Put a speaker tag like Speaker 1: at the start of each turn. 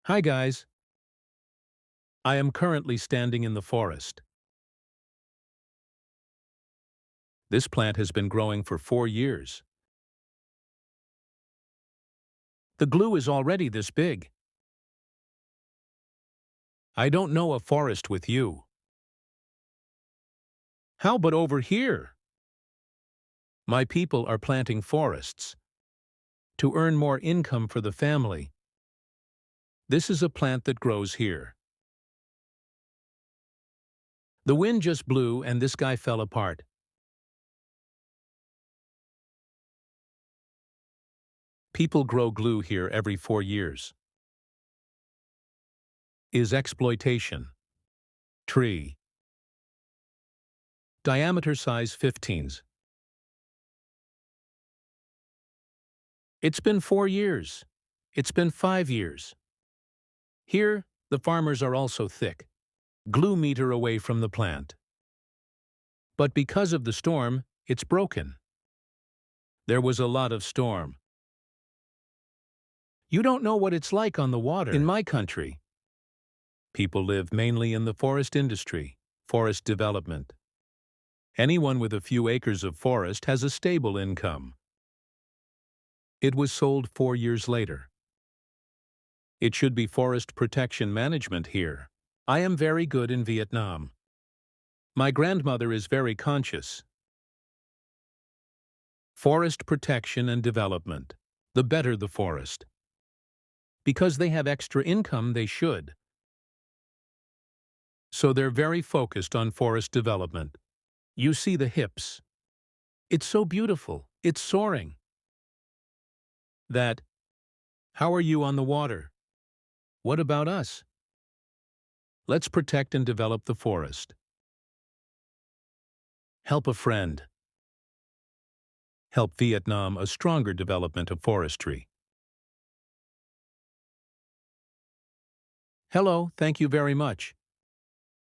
Speaker 1: Hi guys, I am currently standing in the forest. This plant has been growing for 4 years. The glue is already this big. I don't know a forest with you. How about over here? My people are planting forests to earn more income for the family. This is a plant that grows here. The wind just blew and this guy fell apart. People grow glue here every 4 years. Is exploitation. Tree. Diameter size 15s. It's been 4 years. It's been 5 years. Here, the farmers are also thick, glue meter away from the plant. But because of the storm, it's broken. There was a lot of storm. You don't know what it's like on the water. In my country, people live mainly in the forest industry, forest development. Anyone with a few acres of forest has a stable income. It was sold 4 years later. It should be forest protection management here. I am very good in Vietnam. My grandmother is very conscious. Forest protection and development. The better the forest. Because they have extra income, they should. So they're very focused on forest development. You see the hips. It's so beautiful. It's soaring. That. How are you on the water? What about us? Let's protect and develop the forest. Help a friend. Help Vietnam a stronger development of forestry. Hello, thank you very much.